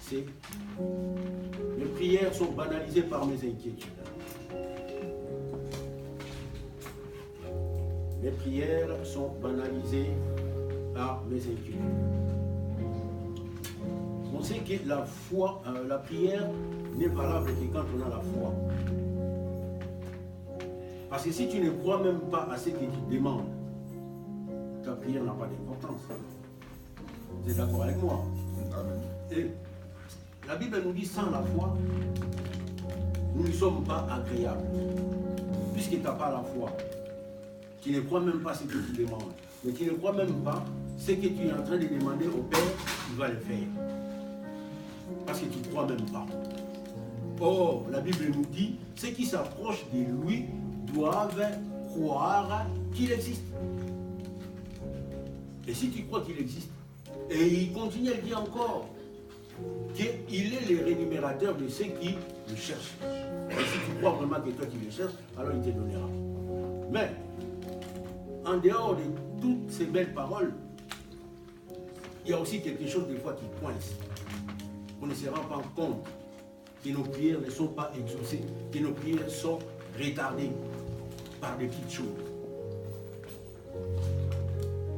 c'est mes prières sont banalisées par mes inquiétudes. Mes prières sont banalisées par mes inquiétudes. On sait que la foi, la prière n'est valable que quand on a la foi. Parce que si tu ne crois même pas à ce que tu demandes, ta prière n'a pas d'importance. Vous êtes d'accord avec moi? Amen. Et la Bible nous dit sans la foi, nous ne sommes pas agréables. Puisque tu n'as pas la foi, tu ne crois même pas ce que tu demandes. Mais tu ne crois même pas ce que tu es en train de demander au Père, il va le faire. Parce que tu ne crois même pas. Or, la Bible nous dit, ceux qui s'approchent de lui doivent croire qu'il existe. Et si tu crois qu'il existe, et il continue à le dire encore, qu'il est le rémunérateur de ceux qui le cherchent. Et si tu crois vraiment que toi tu le cherches, alors il te donnera. Mais, en dehors de toutes ces belles paroles, il y a aussi quelque chose des fois qui coince. On ne se rend pas compte que nos prières ne sont pas exaucées, que nos prières sont retardées par des petites choses.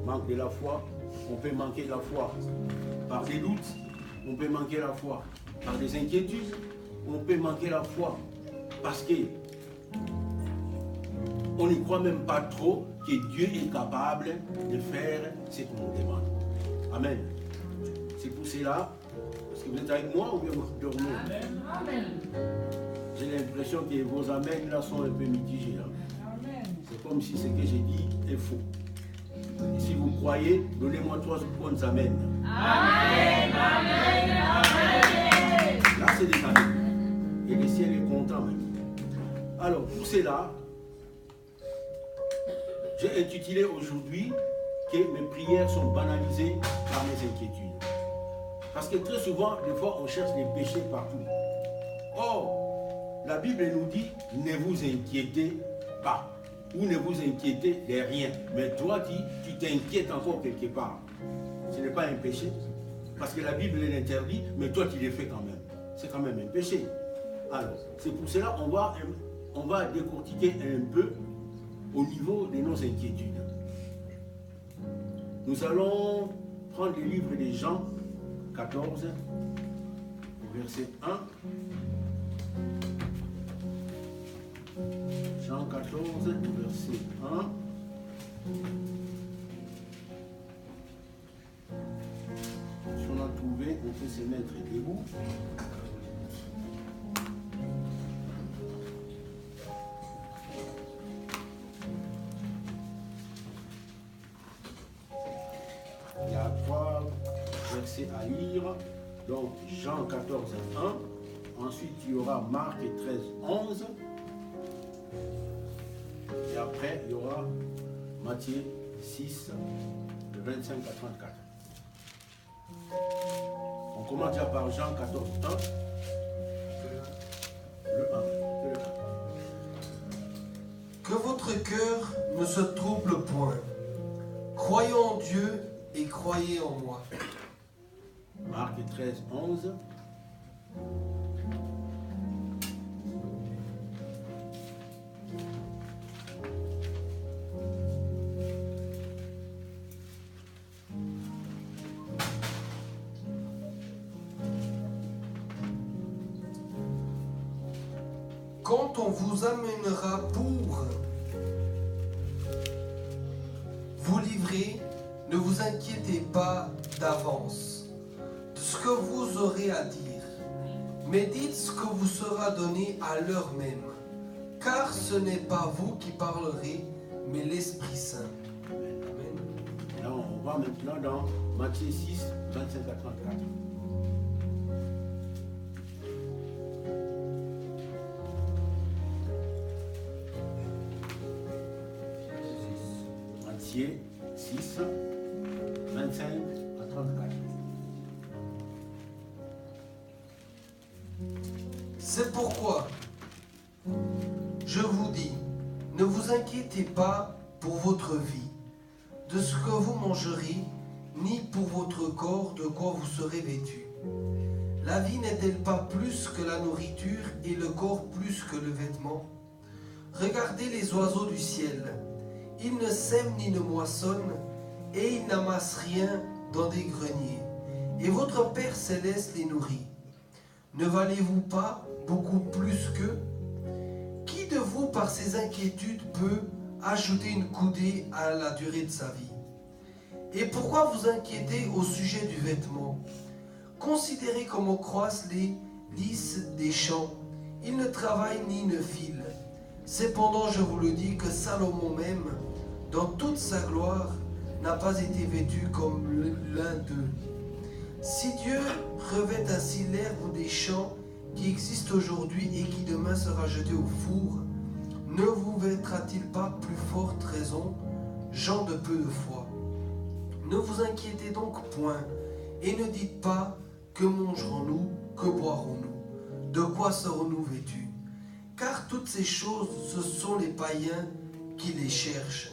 Manque de la foi, on peut manquer de la foi par des doutes, on peut manquer la foi par des inquiétudes, on peut manquer la foi parce que on n'y croit même pas trop que Dieu est capable de faire ce qu'on nous demande. Amen. C'est pour cela, est-ce que vous êtes avec moi ou bien vous dormez? Amen. J'ai l'impression que vos amens là sont un peu mitigés. C'est comme si ce que j'ai dit est faux. Et si vous croyez, donnez-moi 3 bonnes amens. Amen. Amen. Amen. Là, c'est des amens. Et le ciel est content. Alors, pour cela, j'ai intitulé aujourd'hui que mes prières sont banalisées par mes inquiétudes. Parce que très souvent, des fois, on cherche des péchés partout. Or, la Bible nous dit, ne vous inquiétez pas. Ou ne vous inquiétez de rien. Mais toi, tu t'inquiètes encore quelque part. Ce n'est pas un péché. Parce que la Bible l'interdit, mais toi, tu le fais quand même. C'est quand même un péché. Alors, c'est pour cela qu'on va décortiquer un peu au niveau de nos inquiétudes. Nous allons prendre le livre de Jean 14, verset 1. Jean 14, verset 1. Si on a trouvé, on peut se mettre debout. Il y a 3 versets à lire. Donc Jean 14, 1. Ensuite, il y aura Marc 13, 11. Et après, il y aura Matthieu 6, de 25 à 34. On commence déjà par Jean 14, 1. Le 1. Que votre cœur ne se trouble point. Croyez en Dieu et croyez en moi. Marc 13, 11. Quand on vous amènera pour vous livrer, ne vous inquiétez pas d'avance de ce que vous aurez à dire, mais dites ce que vous sera donné à l'heure même, car ce n'est pas vous qui parlerez, mais l'Esprit Saint. Amen. Là, on va maintenant dans Matthieu 6, 25 à 34. Matthieu 6, 25 à 34. C'est pourquoi je vous dis, ne vous inquiétez pas pour votre vie, de ce que vous mangerez, ni pour votre corps de quoi vous serez vêtus. La vie n'est-elle pas plus que la nourriture et le corps plus que le vêtement? Regardez les oiseaux du ciel. Ils ne sèment ni ne moissonnent, et ils n'amassent rien dans des greniers. Et votre Père céleste les nourrit. Ne valez-vous pas beaucoup plus qu'eux? Qui de vous, par ses inquiétudes, peut ajouter une coudée à la durée de sa vie? Et pourquoi vous inquiétez au sujet du vêtement? Considérez comment croissent les lys des champs. Ils ne travaillent ni ne filent. Cependant, je vous le dis que Salomon même, dans toute sa gloire, n'a pas été vêtu comme l'un d'eux. Si Dieu revêt ainsi l'herbe des champs qui existe aujourd'hui et qui demain sera jeté au four, ne vous vêtera-t-il pas plus forte raison, gens de peu de foi? Ne vous inquiétez donc point, et ne dites pas que mangerons-nous, que boirons-nous, de quoi serons-nous vêtus? Car toutes ces choses, ce sont les païens qui les cherchent.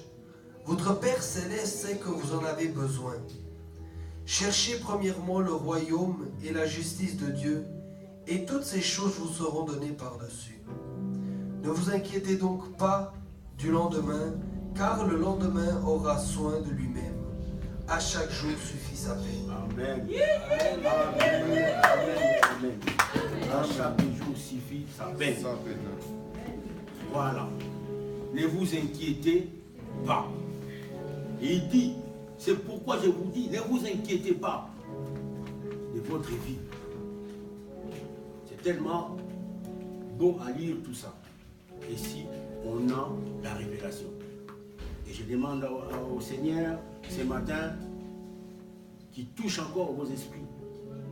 Votre Père céleste sait que vous en avez besoin. Cherchez premièrement le royaume et la justice de Dieu, et toutes ces choses vous seront données par-dessus. Ne vous inquiétez donc pas du lendemain, car le lendemain aura soin de lui-même. À chaque jour suffit sa peine. Amen. Amen. Amen. À chaque jour suffit sa peine. Voilà. Ne vous inquiétez pas. Et il dit, c'est pourquoi je vous dis, ne vous inquiétez pas de votre vie. C'est tellement beau à lire tout ça. Et si on a la révélation. Et je demande au Seigneur ce matin qui touche encore vos esprits,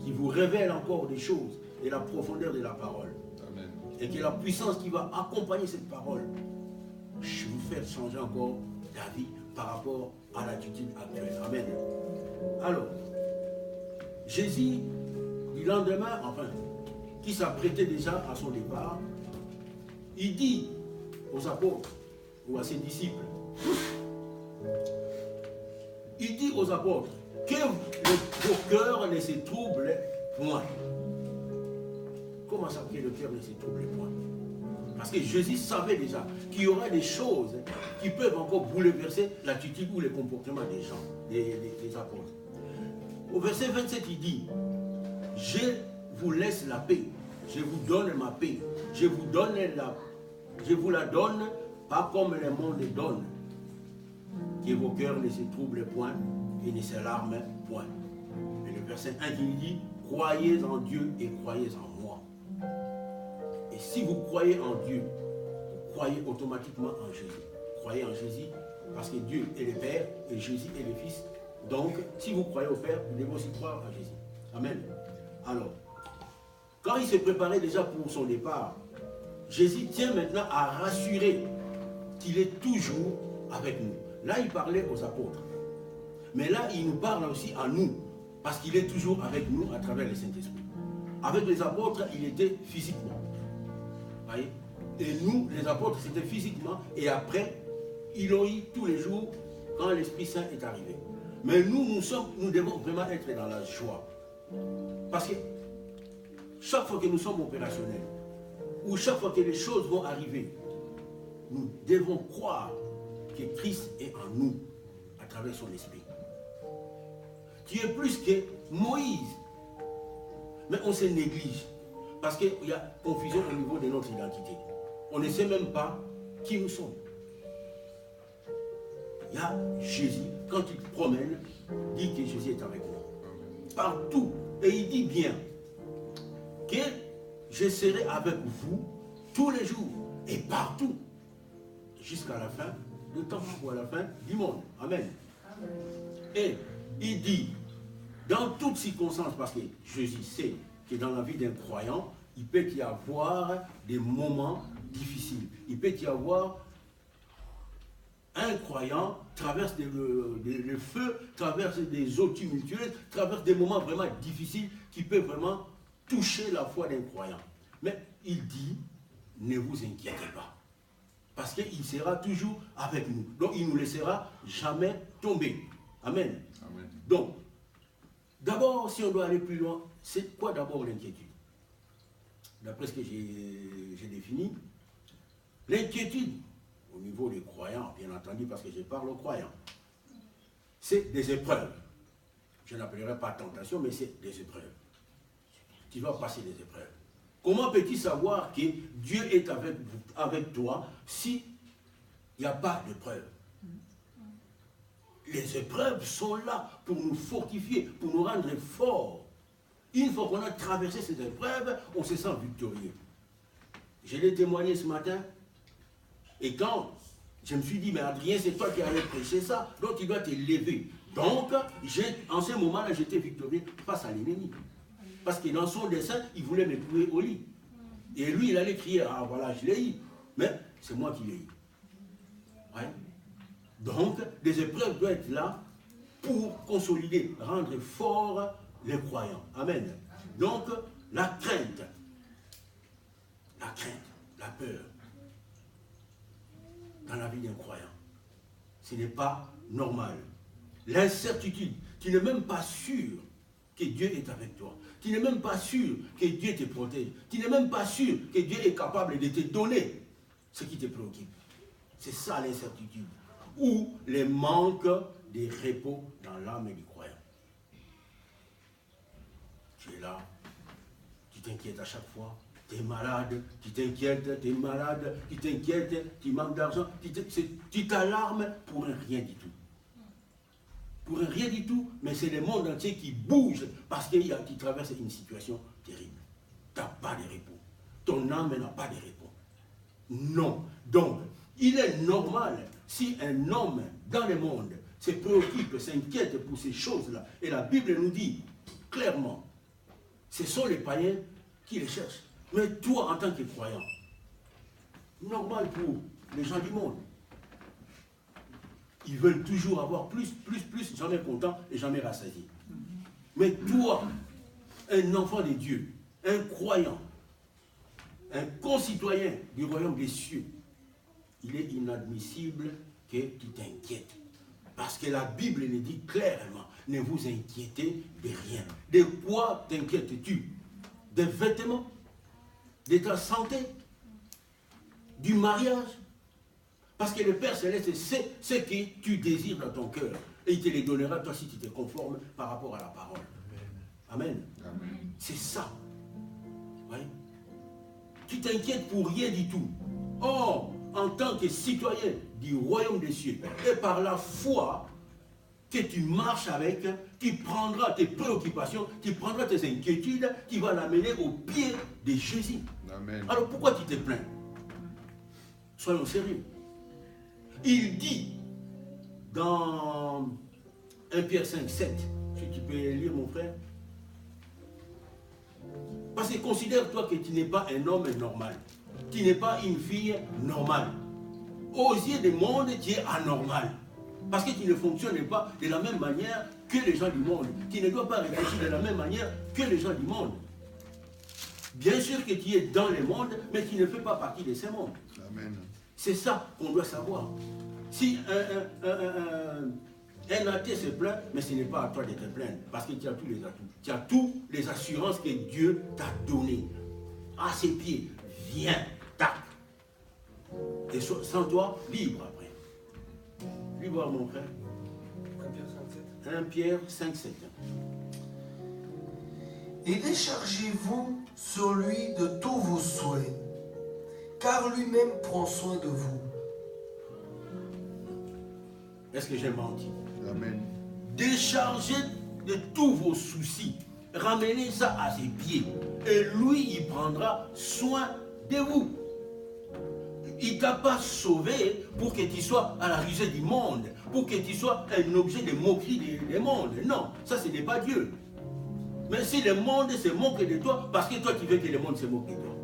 qui vous révèle encore des choses et la profondeur de la parole. Amen. Et que la puissance qui va accompagner cette parole, je vous fais changer encore d'avis par rapport à l'attitude actuelle. Amen. Alors, Jésus, du lendemain, enfin, qui s'apprêtait déjà à son départ, il dit aux apôtres ou à ses disciples, il dit aux apôtres que vos cœurs ne se troublent point. Comment ça que le cœur ne se trouble point? Parce que Jésus savait déjà qu'il y aurait des choses qui peuvent encore bouleverser l'attitude ou le comportement des gens, des apôtres. Au verset 27, il dit, je vous laisse la paix, je vous donne ma paix, je vous la donne, pas comme le monde donne. Que vos cœurs ne se troublent point et ne s'alarment point. Et le verset 1 qui dit, croyez en Dieu et croyez en moi. Et si vous croyez en Dieu, vous croyez automatiquement en Jésus. Croyez en Jésus parce que Dieu est le Père et Jésus est le Fils. Donc, si vous croyez au Père, vous devez aussi croire en Jésus. Amen. Alors, quand il s'est préparé déjà pour son départ, Jésus tient maintenant à rassurer qu'il est toujours avec nous. Là, il parlait aux apôtres. Mais là, il nous parle aussi à nous, parce qu'il est toujours avec nous à travers le Saint-Esprit. Avec les apôtres, il était physiquement. Voyez? Et nous, les apôtres, c'était physiquement. Et après, ils l'ont eu tous les jours quand l'Esprit Saint est arrivé. Mais nous devons vraiment être dans la joie. Parce que chaque fois que nous sommes opérationnels, ou chaque fois que les choses vont arriver, nous devons croire que Christ est en nous, à travers son esprit. Tu es plus que Moïse. Mais on se néglige. Parce qu'il y a confusion au niveau de notre identité. On ne sait même pas qui nous sommes. Il y a Jésus, quand il promène, dit que Jésus est avec nous. Partout. Et il dit bien que je serai avec vous tous les jours et partout. Jusqu'à la fin du temps ou à la fin du monde. Amen. Amen. Et il dit, dans toutes circonstances, parce que Jésus sait que dans la vie d'un croyant, il peut y avoir des moments difficiles. Il peut y avoir un croyant traverse le feu, traverse des eaux tumultueuses, traverse des moments vraiment difficiles qui peuvent vraiment toucher la foi d'un croyant. Mais il dit, ne vous inquiétez pas. Parce qu'il sera toujours avec nous. Donc il ne nous laissera jamais tomber. Amen. Amen. Donc, D'abord, si on doit aller plus loin, c'est quoi d'abord l'inquiétude? D'après ce que j'ai défini, l'inquiétude, au niveau des croyants, bien entendu, parce que je parle aux croyants, c'est des épreuves. Je n'appellerai pas tentation, mais c'est des épreuves. Tu dois passer des épreuves. Comment peux-tu savoir que Dieu est avec toi si il n'y a pas d'épreuve? Les épreuves sont là pour nous fortifier, pour nous rendre forts. Une fois qu'on a traversé ces épreuves, on se sent victorieux. Je l'ai témoigné ce matin, et quand je me suis dit, mais Adrien, c'est toi qui allais prêcher ça, donc tu dois te lever. Donc, en ce moment-là, j'étais victorieux face à l'ennemi. Parce que dans son dessein, il voulait me clouer au lit. Et lui, il allait crier, ah voilà, je l'ai eu. Mais c'est moi qui l'ai eu. Ouais. Donc, des épreuves doivent être là pour consolider, rendre fort les croyants. Amen. Donc, la crainte, la peur, dans la vie d'un croyant, ce n'est pas normal. L'incertitude, tu n'es même pas sûr que Dieu est avec toi. Tu n'es même pas sûr que Dieu te protège. Tu n'es même pas sûr que Dieu est capable de te donner ce qui te préoccupe. C'est ça l'incertitude. Ou le manque de repos dans l'âme du croyant. Tu es là, tu t'inquiètes à chaque fois, tu es malade, tu t'inquiètes, tu es malade, tu t'inquiètes, tu manques d'argent, tu t'alarmes pour un rien du tout. Pour un rien du tout, mais c'est le monde entier qui bouge parce que tu traverses une situation terrible. Tu n'as pas de repos. Ton âme n'a pas de repos. Non. Donc, il est normal si un homme dans le monde se préoccupe, s'inquiète pour ces choses-là, et la Bible nous dit clairement, ce sont les païens qui les cherchent. Mais toi, en tant que croyant, normal pour les gens du monde, ils veulent toujours avoir plus, jamais content et jamais rassasié. Mais toi, un enfant de Dieu, un croyant, un concitoyen du royaume des cieux, il est inadmissible que tu t'inquiètes. Parce que la Bible le dit clairement, ne vous inquiétez de rien. De quoi t'inquiètes-tu? Des vêtements? De ta santé? Du mariage? Parce que le Père Céleste sait ce que tu désires dans ton cœur. Et il te les donnera, toi, si tu te conformes par rapport à la parole. Amen. Amen. C'est ça. Oui. Tu t'inquiètes pour rien du tout. Or, en tant que citoyen du royaume des cieux, et par la foi que tu marches avec, tu prendras tes préoccupations, tu prendras tes inquiétudes, tu vas l'amener au pied de Jésus. Amen. Alors pourquoi tu te plains? Soyons sérieux. Il dit dans 1 Pierre 5, 7, si tu peux lire mon frère. Parce que considère-toi que tu n'es pas un homme normal. Tu n'es pas une fille normale. Aux yeux du monde, tu es anormal. Parce que tu ne fonctionnes pas de la même manière que les gens du monde. Tu ne dois pas réfléchir de la même manière que les gens du monde. Bien sûr que tu es dans le monde, mais tu ne fais pas partie de ce monde. Amen. C'est ça qu'on doit savoir. Si un athée se plaint, mais ce n'est pas à toi de te plaindre, parce que tu as tous les atouts. Tu as toutes les assurances que Dieu t'a données. À ses pieds, viens, tac. Et sans toi, libre après. Lis voir mon frère. 1 Pierre 5, 7. Et déchargez-vous sur lui de tous vos souhaits, car lui-même prend soin de vous. Est-ce que j'ai menti? Amen. Déchargez de tous vos soucis. Ramenez ça à ses pieds. Et lui, il prendra soin de vous. Il ne t'a pas sauvé pour que tu sois à la risée du monde, pour que tu sois un objet de moquerie du monde. Non, ça ce n'est pas Dieu. Mais si le monde se moque de toi, parce que toi tu veux que le monde se moque de toi.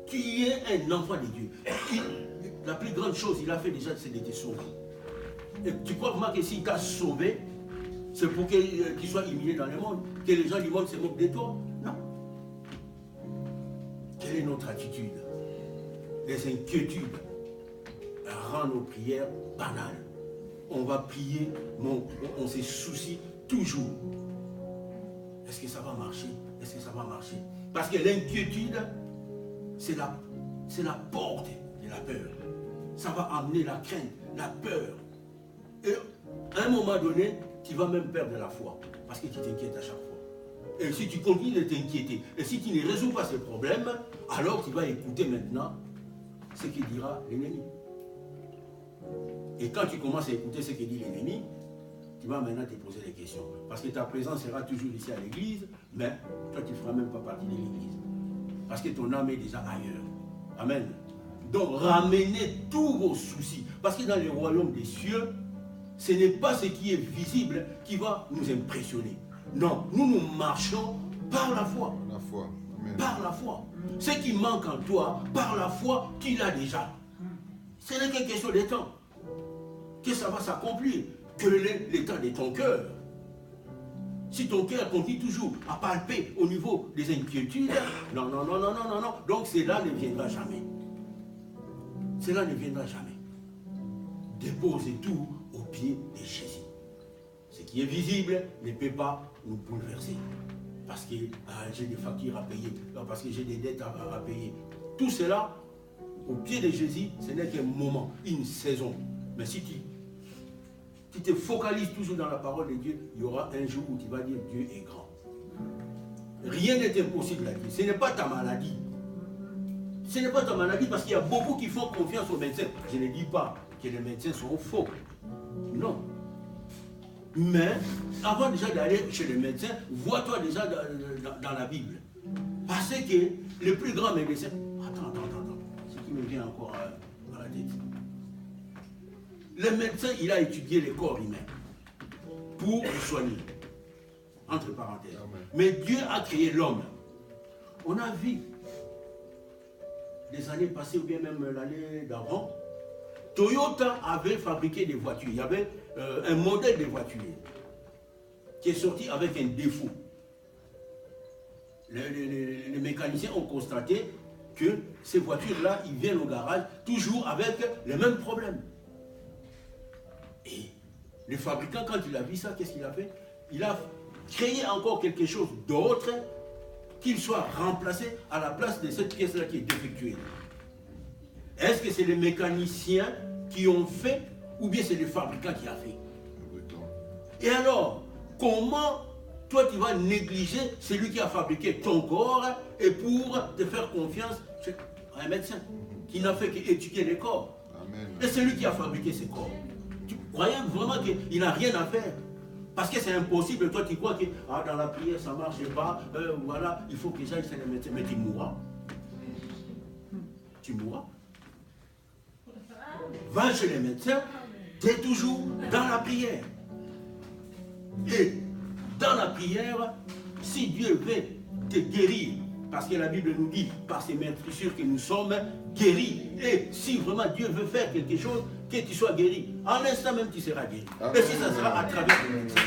Tu es un enfant de Dieu. La plus grande chose qu'il a fait déjà, c'est de te sauver. Et tu crois vraiment que s'il t'a sauvé, c'est pour que tu sois humilié dans le monde, que les gens du monde se moquent de toi? Non. Quelle est notre attitude? Les inquiétudes rendent nos prières banales. On va prier, on se soucie toujours. Est-ce que ça va marcher? Est-ce que ça va marcher? Parce que l'inquiétude, c'est la porte de la peur. Ça va amener la crainte, la peur. Et à un moment donné, tu vas même perdre la foi. Parce que tu t'inquiètes à chaque fois. Et si tu continues de t'inquiéter, et si tu ne résous pas ces problèmes, alors tu vas écouter maintenant ce que dira l'ennemi. Et quand tu commences à écouter ce que dit l'ennemi, tu vas maintenant te poser des questions. Parce que ta présence sera toujours ici à l'église, mais toi tu ne feras même pas partie de l'église. Parce que ton âme est déjà ailleurs. Amen. Donc ramenez tous vos soucis. Parce que dans les royaumes des cieux, ce n'est pas ce qui est visible qui va nous impressionner. Non, nous marchons par la foi. La foi. Amen. Par la foi. Ce qui manque en toi, par la foi, tu l'as déjà. Ce n'est qu'une question de temps. Que ça va s'accomplir. Quel est l'état de ton cœur? Si ton cœur continue toujours à palper au niveau des inquiétudes, non. Donc cela ne viendra jamais. Cela ne viendra jamais. Déposez tout au pied de Jésus. Ce qui est visible ne peut pas nous bouleverser. Parce que j'ai des factures à payer, parce que j'ai des dettes à payer. Tout cela, au pied de Jésus, ce n'est qu'un moment, une saison. Mais si tu te focalises toujours dans la parole de Dieu, il y aura un jour où tu vas dire Dieu est grand. Rien n'est impossible à Dieu. Ce n'est pas ta maladie. Ce n'est pas ta maladie parce qu'il y a beaucoup qui font confiance aux médecins. Je ne dis pas que les médecins sont faux. Non. Mais avant déjà d'aller chez les médecins, vois-toi déjà dans la Bible. Parce que le plus grand médecin... Attends. Ce qui me vient encore à la tête. Le médecin, il a étudié le corps humain pour le soigner. Entre parenthèses. Amen. Mais Dieu a créé l'homme. On a vu les années passées, ou bien même l'année d'avant, Toyota avait fabriqué des voitures. Il y avait un modèle de voiture qui est sorti avec un défaut. Les mécaniciens ont constaté que ces voitures-là, ils viennent au garage toujours avec les mêmes problèmes. Et le fabricant, quand il a vu ça, qu'est-ce qu'il a fait? Il a créé encore quelque chose d'autre qu'il soit remplacé à la place de cette pièce-là qui est défectueuse. Est-ce que c'est les mécaniciens qui ont fait ou bien c'est le fabricant qui a fait? Et alors, comment toi tu vas négliger celui qui a fabriqué ton corps et pour te faire confiance à un médecin qui n'a fait qu'étudier les corps? Amen. Et celui qui a fabriqué ces corps, tu croyais vraiment qu'il n'a rien à faire? Parce que c'est impossible, toi tu crois que dans la prière ça ne marche pas, voilà, il faut que j'aille chez le médecin, mais tu mourras. Tu mourras. Va chez les médecins, tu es toujours dans la prière. Et dans la prière, si Dieu veut te guérir, parce que la Bible nous dit, par ses meurtrissures que nous sommes guéris. Et si vraiment Dieu veut faire quelque chose, que tu sois guéri. En l'instant même, tu seras guéri. Amen. Et si ça sera à travers le médecin.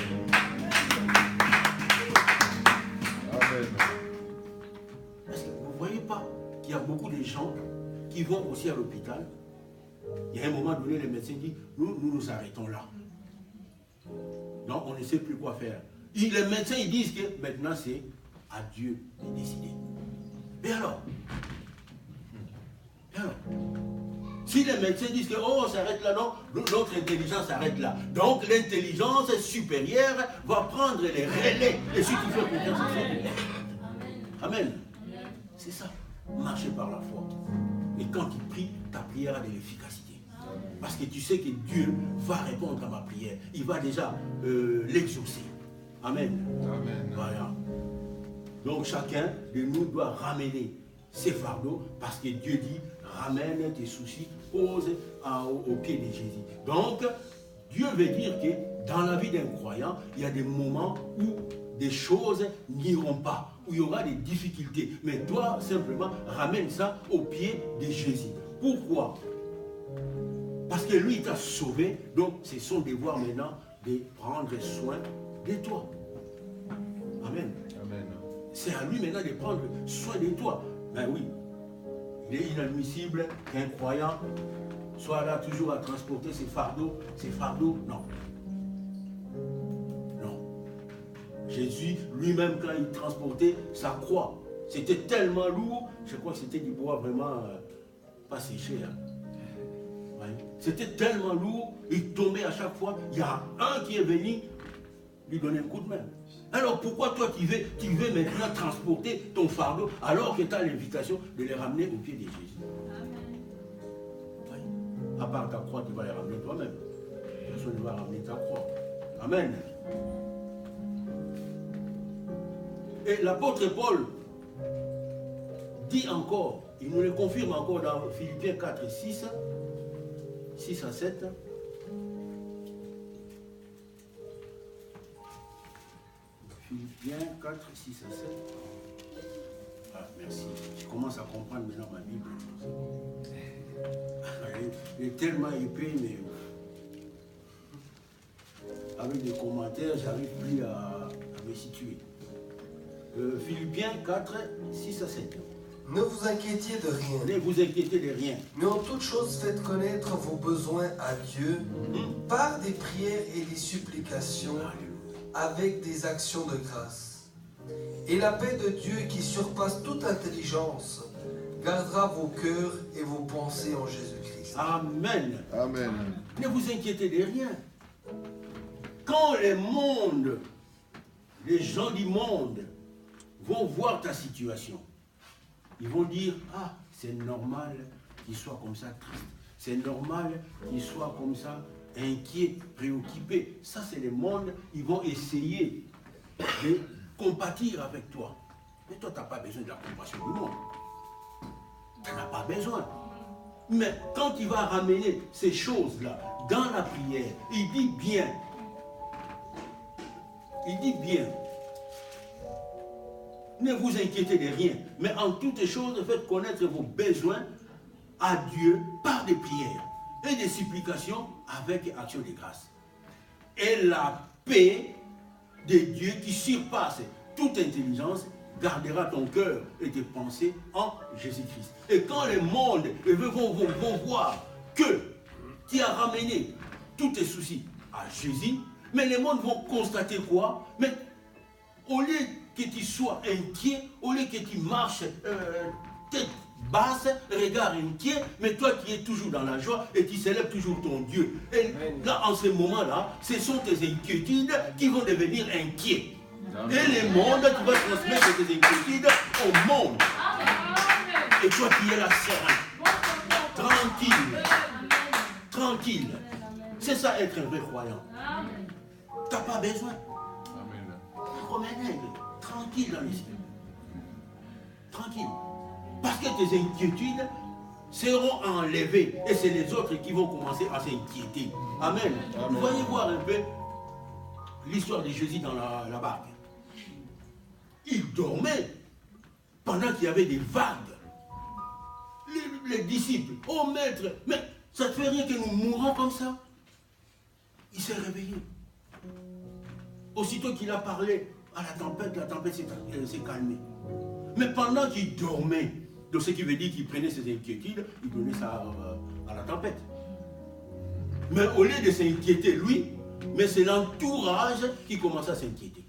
Est-ce que vous ne voyez pas qu'il y a beaucoup de gens qui vont aussi à l'hôpital? Il y a un moment donné, le médecin dit, nous arrêtons là. Non, on ne sait plus quoi faire. Les médecins ils disent que maintenant c'est à Dieu de décider. Et alors? Si les médecins disent que oh, ça arrête là, non, notre intelligence s'arrête là. Donc l'intelligence supérieure va prendre les relais. Et si tu fais confiance à ça, Amen. C'est ça. Marcher par la foi. Et quand tu pries, ta prière a de l'efficacité. Parce que tu sais que Dieu va répondre à ma prière. Il va déjà l'exaucer. Amen. Amen. Voilà. Donc chacun de nous doit ramener ses fardeaux parce que Dieu dit ramène tes soucis, pose au pied de Jésus. Donc Dieu veut dire que dans la vie d'un croyant, il y a des moments où des choses n'iront pas, où il y aura des difficultés. Mais toi, simplement, ramène ça au pied de Jésus. Pourquoi? Parce que lui, il t'a sauvé, donc c'est son devoir maintenant de prendre soin de toi. Amen. Amen. C'est à lui maintenant de prendre soin de toi. Ben oui, il est inadmissible qu'un croyant soit là toujours à transporter ses fardeaux, non. Non. Jésus lui-même, quand il transportait sa croix, c'était tellement lourd, je crois que c'était du bois vraiment pas séché. Hein. Ouais. C'était tellement lourd, il tombait à chaque fois. Il y a un qui est venu lui donner un coup de main. Alors pourquoi toi tu veux maintenant transporter ton fardeau alors que tu as l'invitation de les ramener au pied de Jésus? Ouais. À part ta croix, tu vas les ramener toi-même. Personne ne va ramener ta croix. Amen. Et l'apôtre Paul dit encore, il nous le confirme encore dans Philippiens 4, 6 à 7. Philippiens 4, 6 à 7. Ah, merci. Je commence à comprendre maintenant ma Bible. Elle est tellement épais, mais avec des commentaires, j'arrive plus à me situer. Philippiens 4, 6 à 7. Ne vous inquiétez de rien. Ne vous inquiétez de rien. Mais en toute chose, faites connaître vos besoins à Dieu par des prières et des supplications avec des actions de grâce. Et la paix de Dieu qui surpasse toute intelligence gardera vos cœurs et vos pensées en Jésus-Christ. Amen. Amen. Ne vous inquiétez de rien. Quand les gens du monde vont voir ta situation, ils vont dire, ah, c'est normal qu'il soit comme ça triste. C'est normal qu'il soit comme ça inquiet, préoccupé. Ça, c'est le monde. Ils vont essayer de compatir avec toi. Mais toi, tu n'as pas besoin de la compassion du monde. Tu n'en as pas besoin. Mais quand il va ramener ces choses-là dans la prière, il dit bien, ne vous inquiétez de rien, mais en toutes choses, faites connaître vos besoins à Dieu par des prières et des supplications avec action de grâce. Et la paix de Dieu qui surpasse toute intelligence gardera ton cœur et tes pensées en Jésus-Christ. Et quand le monde vont voir que tu as ramené tous tes soucis à Jésus, mais les mondes vont constater quoi? Mais au lieu que tu sois inquiet, au lieu que tu marches tête basse, regard inquiet, mais toi qui es toujours dans la joie et tu célèbres toujours ton Dieu. Et là, en ce moment-là, ce sont tes inquiétudes qui vont devenir inquiets. Et le monde, tu vas transmettre tes inquiétudes au monde. Et toi qui es là serein, tranquille. C'est ça être un vrai croyant. Tu n'as pas besoin. Comme un aigle, tranquille dans l'esprit. Tranquille. Parce que tes inquiétudes seront enlevées et c'est les autres qui vont commencer à s'inquiéter. Amen. Vous voyez voir un peu l'histoire de Jésus dans la barque. Il dormait pendant qu'il y avait des vagues. Les disciples, oh maître, mais ça ne te fait rien que nous mourons comme ça? Il s'est réveillé. Aussitôt qu'il a parlé à la tempête s'est calmée. Mais pendant qu'il dormait, donc ce qui veut dire qu'il prenait ses inquiétudes, il donnait ça à la tempête. Mais au lieu de s'inquiéter lui, mais c'est l'entourage qui commence à s'inquiéter.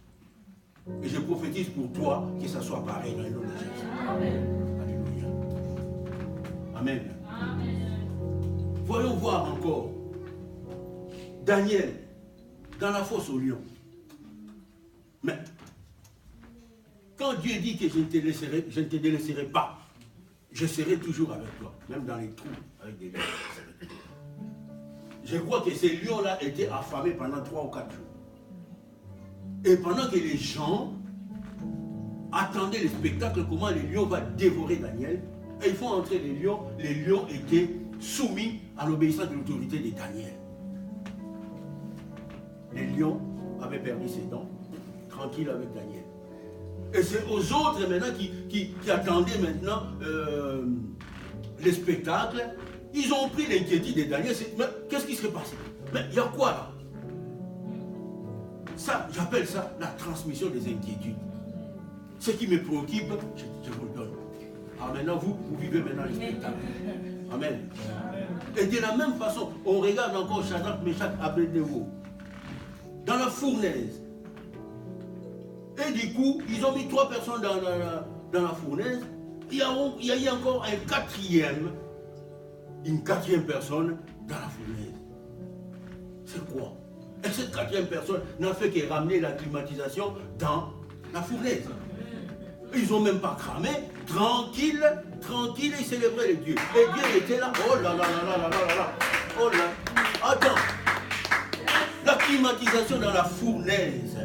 Et je prophétise pour toi que ça soit pareil dans le nom de Jésus. Amen. Alléluia. Amen. Amen. Voyons voir encore Daniel dans la fosse au lion. Mais quand Dieu dit que je ne te délaisserai pas, je serai toujours avec toi, même dans les trous avec des lions. Je crois que ces lions-là étaient affamés pendant 3 ou 4 jours. Et pendant que les gens attendaient le spectacle, comment les lions vont dévorer Daniel, et ils font entrer les lions étaient soumis à l'obéissance de l'autorité de Daniel. Les lions avaient perdu ses dents, tranquille avec Daniel. Et c'est aux autres maintenant qui attendaient maintenant les spectacles. Ils ont pris l'inquiétude de Daniel. Mais qu'est-ce qui serait passé? Mais il y a quoi là? Ça, j'appelle ça la transmission des inquiétudes. Ce qui me préoccupe, je vous le donne. Alors maintenant, vous vivez maintenant le spectacle. Amen. Et de la même façon, on regarde encore Shadrach, Meshach, Abednego. Dans la fournaise, Et du coup, ils ont mis 3 personnes dans la fournaise. Il y a eu encore une quatrième personne dans la fournaise. C'est quoi? Et cette 4e personne n'a fait que ramener la climatisation dans la fournaise. Ils n'ont même pas cramé, tranquille, ils célébraient les dieux. Et Dieu était là, oh là là là là là là là, oh là. Attends, la climatisation dans la fournaise.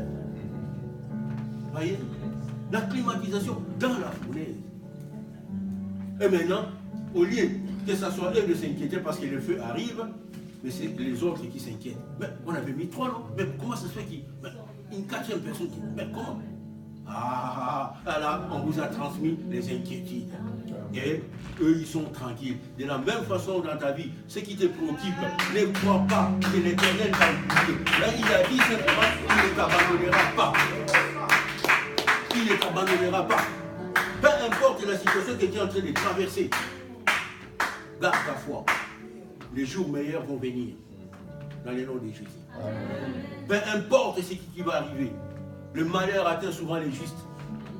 Voyez? La climatisation dans la fournaise. Et maintenant, au lieu que ce soit eux de s'inquiéter parce que le feu arrive, mais c'est les autres qui s'inquiètent. Mais on avait mis 3, non? Mais comment ça se fait qu'une 4e personne qui... Mais comment? Ah, là, on vous a transmis les inquiétudes. Et eux, ils sont tranquilles. De la même façon dans ta vie, ce qui te préoccupe, ne crois pas que l'Éternel t'a oublié. Là, il a dit simplement, il ne t'abandonnera pas. Il ne t'abandonnera pas. Peu importe la situation que tu es en train de traverser, garde ta foi. Les jours meilleurs vont venir. Dans le nom de Jésus. Peu importe ce qui va arriver. Le malheur atteint souvent les justes.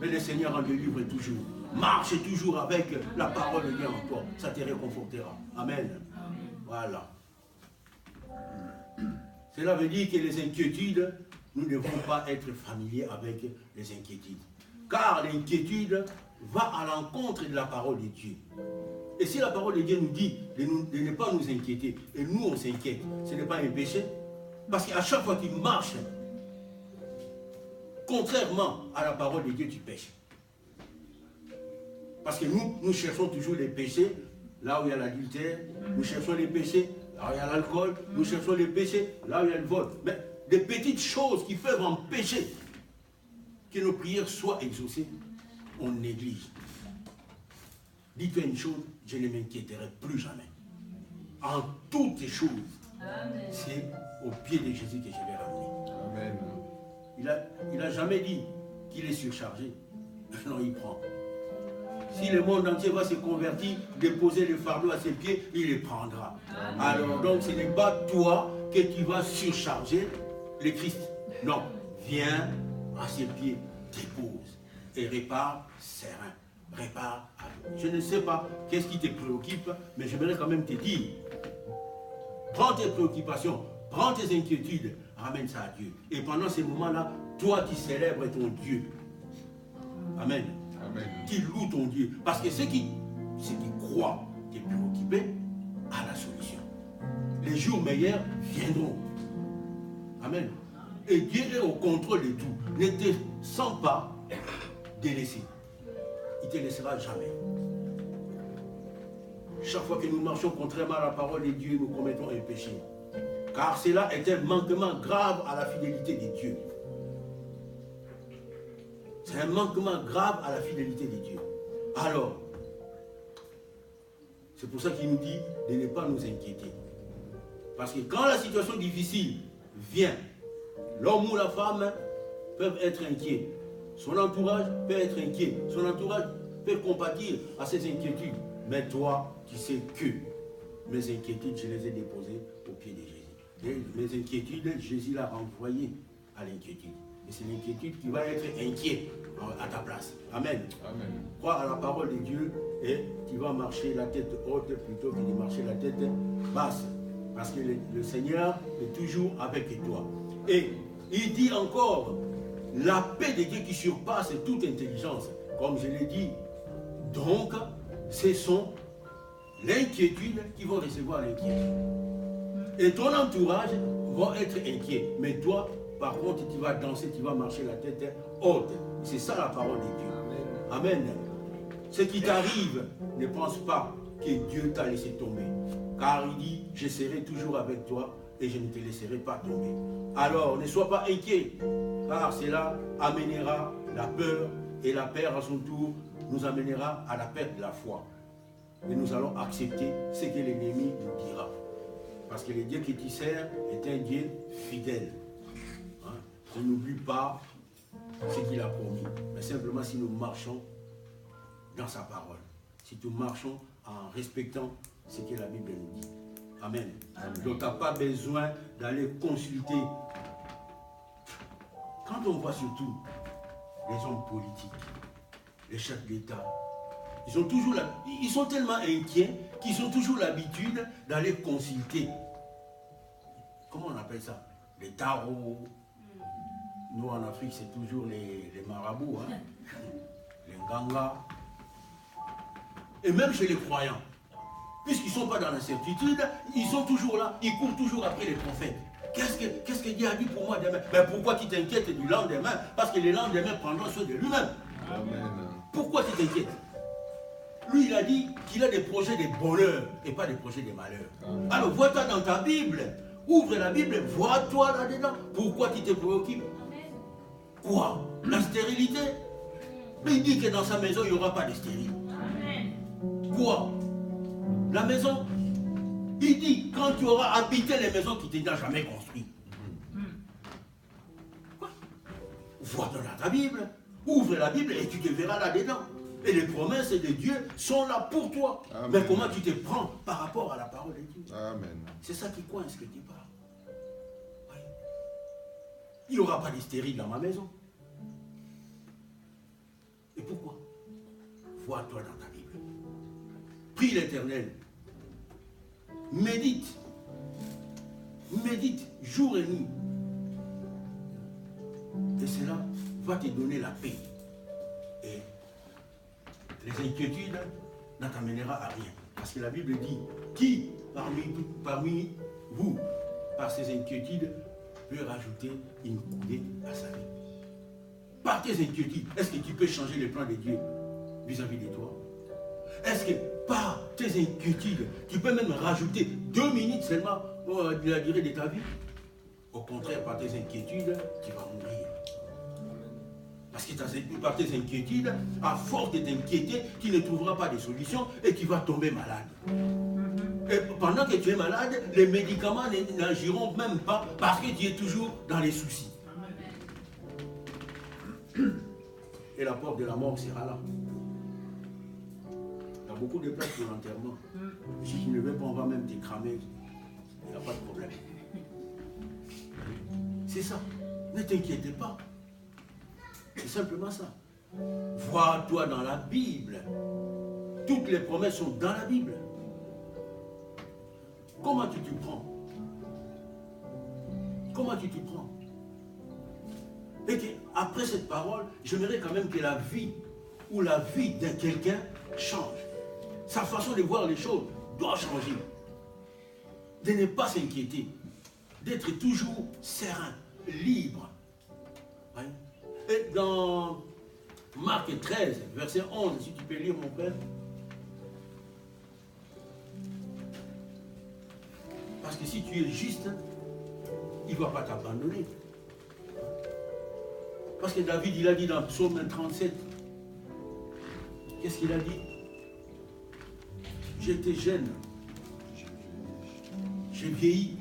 Mais le Seigneur en délivre toujours. Marche toujours avec la parole de Dieu en toi. Ça te réconfortera. Amen. Voilà. Cela veut dire que les inquiétudes, nous ne devons pas être familiers avec les inquiétudes. Car l'inquiétude va à l'encontre de la parole de Dieu. Et si la parole de Dieu nous dit de ne pas nous inquiéter, et nous on s'inquiète, ce n'est pas un péché. Parce qu'à chaque fois que tu marches, contrairement à la parole de Dieu, tu pêches. Parce que nous cherchons toujours les péchés, là où il y a l'adultère, nous cherchons les péchés, là où il y a l'alcool, nous cherchons les péchés, là où il y a le vol. Mais des petites choses qui peuvent empêcher que nos prières soient exaucées, on néglige. Dis-toi une chose, je ne m'inquiéterai plus jamais. En toutes les choses, c'est au pied de Jésus que je vais ramener. Amen. Il n'a jamais dit qu'il est surchargé. Non, il prend. Si le monde entier va se convertir, déposer le fardeau à ses pieds, il les prendra. Amen. Alors donc ce n'est pas toi que tu vas surcharger le Christ. Non, viens à ses pieds, dépose et répare serein. Répare. Je ne sais pas qu'est-ce qui te préoccupe, mais j'aimerais quand même te dire, prends tes préoccupations, prends tes inquiétudes, ramène ça à Dieu. Et pendant ces moments-là, toi tu célèbres ton Dieu. Amen. Amen. Tu loues ton Dieu. Parce que ceux qui croient te préoccuper à la solution. Les jours meilleurs viendront. Amen. Et Dieu est au contrôle de tout. Ne te sens pas délaissé. Il ne te laissera jamais. Chaque fois que nous marchons contrairement à la parole de Dieu, nous commettons un péché. Car cela est un manquement grave à la fidélité de Dieu. C'est un manquement grave à la fidélité de Dieu. Alors, c'est pour ça qu'il nous dit de ne pas nous inquiéter. Parce que quand la situation difficile vient, l'homme ou la femme peuvent être inquiets. Son entourage peut être inquiet. Son entourage peut compatir à ses inquiétudes. Mais toi, tu sais que mes inquiétudes, je les ai déposées au pied de Jésus. Et mes inquiétudes, Jésus l'a renvoyé à l'inquiétude. Et c'est l'inquiétude qui va être inquiet à ta place. Amen. Amen. Crois à la parole de Dieu et tu vas marcher la tête haute plutôt que de marcher la tête basse. Parce que le Seigneur est toujours avec toi. Et il dit encore, la paix de Dieu qui surpasse toute intelligence, comme je l'ai dit. Donc, ce sont l'inquiétude qui vont recevoir l'inquiétude. Et ton entourage va être inquiet. Mais toi, par contre, tu vas danser, tu vas marcher la tête haute. C'est ça la parole de Dieu. Amen. Amen. Ce qui t'arrive, ne pense pas que Dieu t'a laissé tomber. Car il dit, je serai toujours avec toi et je ne te laisserai pas tomber. Alors, ne sois pas inquiet, car cela amènera la peur, et la peur à son tour nous amènera à la perte de la foi. Et nous allons accepter ce que l'ennemi nous dira. Parce que le Dieu que tu sers est un Dieu fidèle. Hein? Je n'oublie pas ce qu'il a promis. Mais simplement si nous marchons dans sa parole. Si nous marchons en respectant ce que la Bible nous dit. Amen. Amen. Donc tu n'as pas besoin d'aller consulter. Quand on voit surtout les hommes politiques, les chefs d'État, ils sont tellement inquiets qu'ils ont toujours l'habitude d'aller consulter. Comment on appelle ça? Les tarots. Nous en Afrique, c'est toujours les marabouts, hein? Les gangas. Et même chez les croyants, puisqu'ils ne sont pas dans l'incertitude, ils sont toujours là, ils courent toujours après les prophètes. Qu'est-ce que Dieu a dit pour moi demain? Ben pourquoi tu t'inquiètes du lendemain? Parce que les lendemains prendront soin de lui-même. Amen. Pourquoi tu t'inquiètes? Lui, il a dit qu'il a des projets de bonheur et pas des projets de malheur. Amen. Alors, vois-toi dans ta Bible. Ouvre la Bible, vois-toi là-dedans. Pourquoi tu te préoccupes? Quoi? La stérilité? Mais il dit que dans sa maison, il n'y aura pas de stérile. Quoi? La maison? Il dit, quand tu auras habité les maisons qui tu n'as jamais construites. Quoi? Vois-toi dans ta Bible. Ouvre la Bible et tu te verras là-dedans. Et les promesses de Dieu sont là pour toi. Amen. Mais comment tu te prends par rapport à la parole de Dieu? Amen. C'est ça qui coince quelque part. Oui. Il n'y aura pas de stérile dans ma maison. Et pourquoi? Vois-toi dans ta Bible. Prie l'Éternel. Médite. Médite jour et nuit. Et cela va te donner la paix. Et les inquiétudes ne t'amènera à rien. Parce que la Bible dit, qui parmi vous, par ses inquiétudes, peut rajouter une coudée à sa vie? Par tes inquiétudes, est-ce que tu peux changer les plans de Dieu vis-à-vis de toi? Est-ce que par tes inquiétudes, tu peux même rajouter 2 minutes seulement de la durée de ta vie? Au contraire, par tes inquiétudes, tu vas mourir. Parce que par tes inquiétudes, à force de t'inquiéter, tu ne trouveras pas de solution et tu vas tomber malade. Et pendant que tu es malade, les médicaments n'agiront même pas parce que tu es toujours dans les soucis. Et la porte de la mort sera là. Il y a beaucoup de places pour l'enterrement. Si tu ne veux pas, on va même te cramer. Il n'y a pas de problème. C'est ça. Ne t'inquiète pas. C'est simplement ça. Vois-toi dans la Bible. Toutes les promesses sont dans la Bible. Comment tu t'y prends? Comment tu t'y prends? Et qu'après cette parole, j'aimerais quand même que la vie ou la vie de quelqu'un change. Sa façon de voir les choses doit changer. De ne pas s'inquiéter. D'être toujours serein, libre. Oui. Et dans Marc 13, verset 11, si tu peux lire mon père. Parce que si tu es juste, il ne va pas t'abandonner. Parce que David, il a dit dans Psaume 37, qu'est-ce qu'il a dit? J'étais jeune, j'ai vieilli,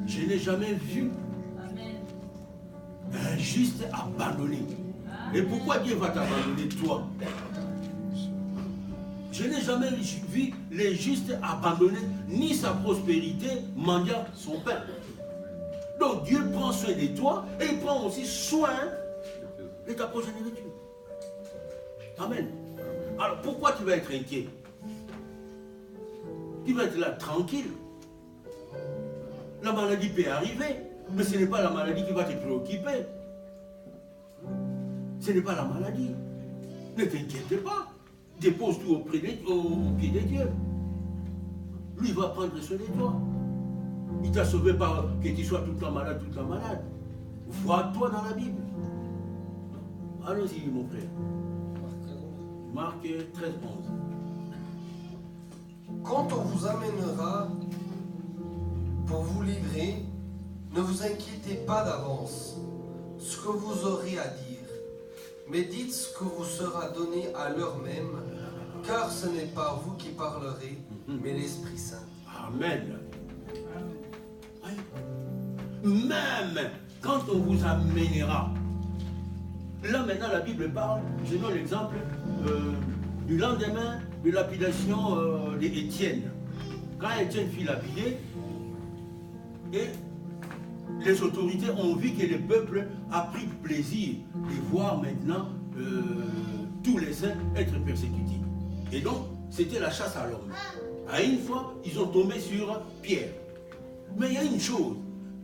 je n'ai jamais vu un juste abandonné. Et pourquoi Dieu va t'abandonner, toi? Je n'ai jamais vu les justes abandonner, ni sa prospérité mendiant son pain. Donc Dieu prend soin de toi et il prend aussi soin de ta progéniture. Amen. Alors pourquoi tu vas être inquiet? Tu vas être là tranquille. La maladie peut arriver, mais ce n'est pas la maladie qui va te préoccuper. Ce n'est pas la maladie. Ne t'inquiète pas. Dépose tout au pied de Dieu. Lui va prendre soin de toi. Il t'a sauvé par que tu sois tout le temps malade, tout le temps malade. Vois-toi dans la Bible. Allons-y, mon frère. Marc 13, 11. Quand on vous amènera pour vous livrer, ne vous inquiétez pas d'avance ce que vous aurez à dire. Mais dites ce que vous sera donné à l'heure même, car ce n'est pas vous qui parlerez, mais l'Esprit Saint. Amen. Même quand on vous amènera. Là maintenant la Bible parle, je donne l'exemple du lendemain de lapidation d'Étienne. Quand Étienne fut lapidé, et les autorités ont vu que le peuple a pris plaisir de voir maintenant tous les saints être persécutés. Et donc, c'était la chasse à l'homme. À une fois, ils ont tombé sur Pierre. Mais il y a une chose,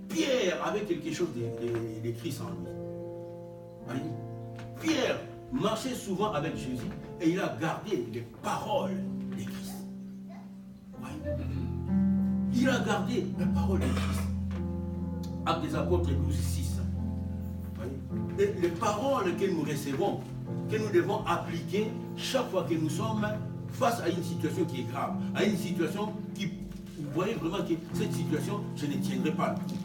Pierre avait quelque chose de Christ en lui. Voyez? Pierre marchait souvent avec Jésus et il a gardé les paroles de Christ. Voyez? Il a gardé les paroles de Christ. Actes des Apôtres 12, 6. Voyez? Et les paroles que nous recevons, que nous devons appliquer chaque fois que nous sommes face à une situation qui est grave, à une situation qui, vous voyez vraiment que cette situation, je ne tiendrai pas le coup.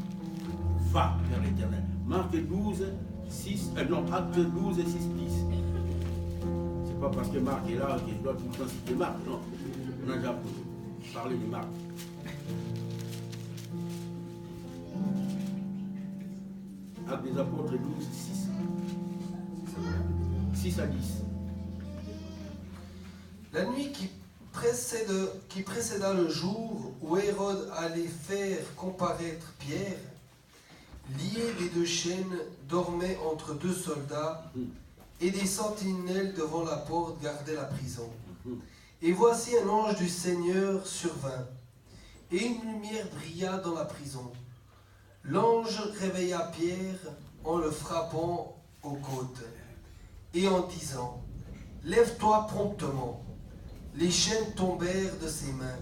Va vers l'Éternel. Marc 12, 6, non, Acte 12, 6, 10. C'est pas parce que Marc est là que je dois tout le temps citer Marc, non. On a déjà parlé de Marc. Acte des Apôtres 12, 6. 6 à 10. La nuit qui précéda le jour où Hérode allait faire comparaître Pierre, lié des deux chaînes, dormait entre deux soldats, et des sentinelles devant la porte gardaient la prison. Et voici un ange du Seigneur survint, et une lumière brilla dans la prison. L'ange réveilla Pierre en le frappant aux côtes, et en disant « Lève-toi promptement ». Les chaînes tombèrent de ses mains.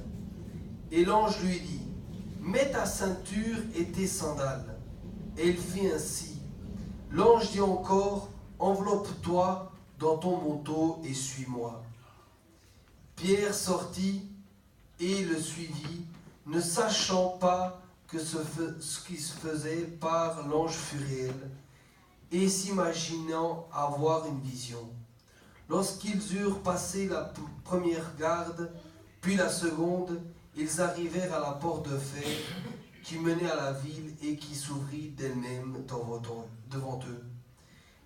Et l'ange lui dit « Mets ta ceinture et tes sandales ». Et il fit ainsi. L'ange dit encore « Enveloppe-toi dans ton manteau et suis-moi ». Pierre sortit et le suivit, ne sachant pas que ce qui se faisait par l'ange furiel, et s'imaginant avoir une vision. Lorsqu'ils eurent passé la première garde, puis la seconde, ils arrivèrent à la porte de fer qui menait à la ville et qui s'ouvrit d'elle-même devant eux.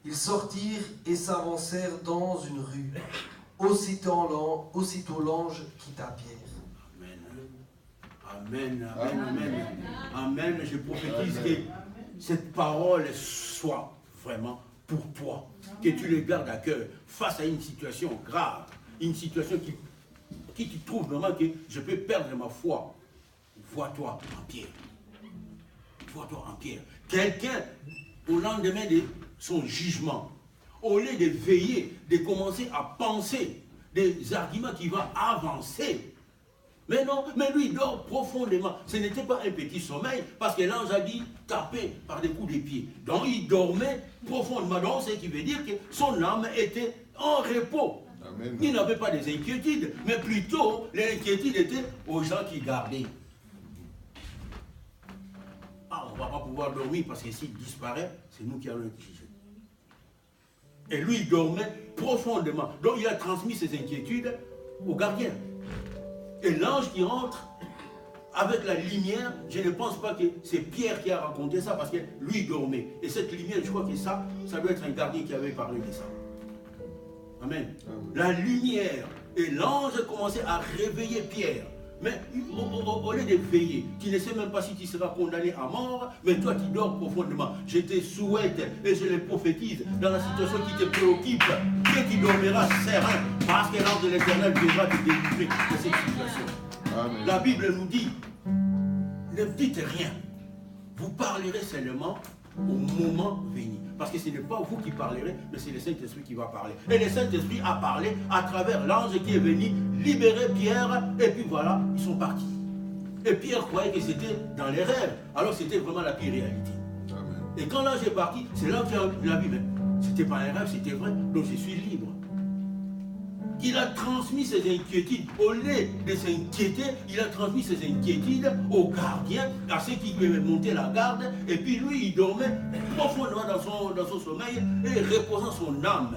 Ils sortirent et s'avancèrent dans une rue. Aussitôt l'ange quitta Pierre. Amen, amen, amen, amen. Je prophétise que cette parole soit vraiment pour toi, que tu le gardes à cœur face à une situation grave, une situation qui te trouve vraiment que je peux perdre ma foi. Vois-toi en Pierre. Vois-toi en Pierre. Quelqu'un, au lendemain de son jugement, au lieu de veiller, de commencer à penser des arguments qui vont avancer. Mais non, mais lui dort profondément. Ce n'était pas un petit sommeil, parce que l'ange a dit taper par des coups de pied. Donc il dormait profondément. Donc ce qui veut dire que son âme était en repos. Amen. Il n'avait pas des inquiétudes, mais plutôt les inquiétudes étaient aux gens qui gardaient. Ah, on ne va pas pouvoir dormir parce que s'il disparaît, c'est nous qui allons le juger. Et lui, il dormait profondément. Donc il a transmis ses inquiétudes au gardien. Et l'ange qui entre avec la lumière, je ne pense pas que c'est Pierre qui a raconté ça parce que lui dormait. Et cette lumière, je crois que ça doit être un gardien qui avait parlé de ça. Amen. La lumière et l'ange commençait à réveiller Pierre. Mais au lieu de veiller, tu ne sais même pas si tu seras condamné à mort, mais toi tu dors profondément. Je te souhaite et je le prophétise dans la situation qui te préoccupe, que tu dormiras serein, parce que l'ange de l'Éternel viendra te délivrer de cette situation. Amen. La Bible nous dit, ne dites rien, vous parlerez seulement au moment venu. Parce que ce n'est pas vous qui parlerez, mais c'est le Saint-Esprit qui va parler. Et le Saint-Esprit a parlé à travers l'ange qui est venu libérer Pierre, et puis voilà, ils sont partis. Et Pierre croyait que c'était dans les rêves, alors c'était vraiment la pire réalité. Amen. Et quand l'ange est parti, c'est là qu'il a vu, mais c'était pas un rêve, c'était vrai, donc je suis libre. Il a transmis ses inquiétudes, au lieu de s'inquiéter, il a transmis ses inquiétudes au gardien, à ceux qui devaient monter la garde, et puis lui, il dormait profondément dans son sommeil et reposant son âme.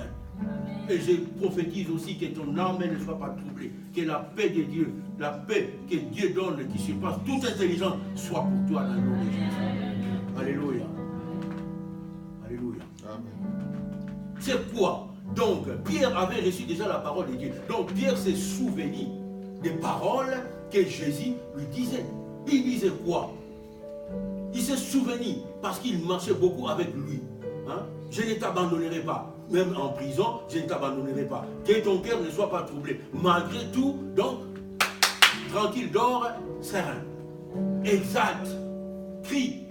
Et je prophétise aussi que ton âme ne soit pas troublée, que la paix de Dieu, la paix que Dieu donne, qui surpasse toute intelligence, soit pour toi dans le nom de Jésus. Alléluia. Alléluia. Amen. C'est quoi? Donc, Pierre avait reçu déjà la parole de Dieu. Donc, Pierre s'est souvenu des paroles que Jésus lui disait. Il disait quoi? Il s'est souvenu parce qu'il marchait beaucoup avec lui. Hein? Je ne t'abandonnerai pas. Même en prison, je ne t'abandonnerai pas. Que ton cœur ne soit pas troublé. Malgré tout, donc, tranquille, dors, serein. Exact. Crie.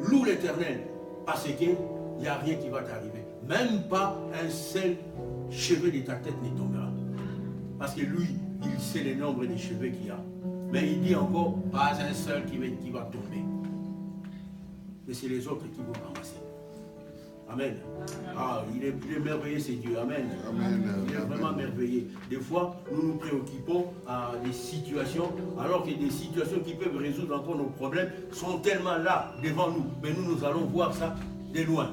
Loue l'Éternel. Parce qu'il n'y a rien qui va t'arriver. Même pas un seul cheveu de ta tête ne tombera. Parce que lui, il sait le nombre des cheveux qu'il y a. Mais il dit encore, pas un seul qui va tomber. Mais c'est les autres qui vont ramasser. Amen. Ah, il est merveilleux, c'est Dieu. Amen. Amen. Il est vraiment merveilleux. Des fois, nous nous préoccupons à des situations, alors que des situations qui peuvent résoudre encore nos problèmes sont tellement là, devant nous. Mais nous allons voir ça de loin.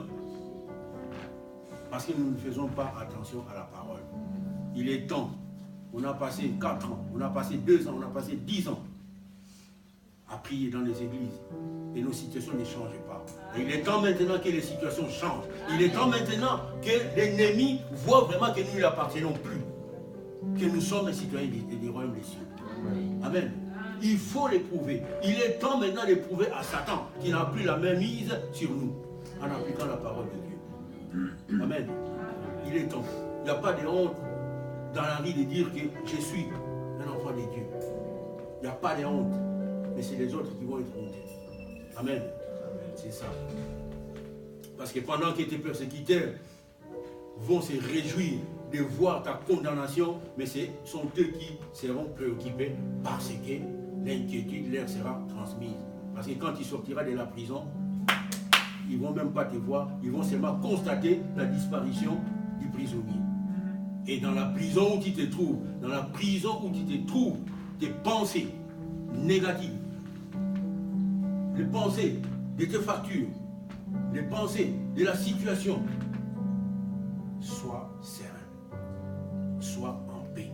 Parce que nous ne faisons pas attention à la parole. Il est temps. On a passé 4 ans, on a passé 2 ans, on a passé 10 ans à prier dans les églises. Et nos situations ne changent pas. Et il est temps maintenant que les situations changent. Il est temps maintenant que l'ennemi voit vraiment que nous ne lui appartenons plus. Que nous sommes les citoyens des royaumes des cieux. Amen. Il faut l'éprouver. Il est temps maintenant d'éprouver à Satan qui n'a plus la même mise sur nous en appliquant la parole de Dieu. Amen. Il est temps. Il n'y a pas de honte dans la vie de dire que je suis un enfant de Dieu. Il n'y a pas de honte. Mais c'est les autres qui vont être hontés. Amen. C'est ça. Parce que pendant que tes persécuteurs vont se réjouir de voir ta condamnation, mais ce sont eux qui seront préoccupés parce que l'inquiétude leur sera transmise. Parce que quand tu sortiras de la prison, ils ne vont même pas te voir, ils vont seulement constater la disparition du prisonnier. Et dans la prison où tu te trouves, dans la prison où tu te trouves, tes pensées négatives, les pensées de tes factures, les pensées de la situation, sois serein, sois en paix,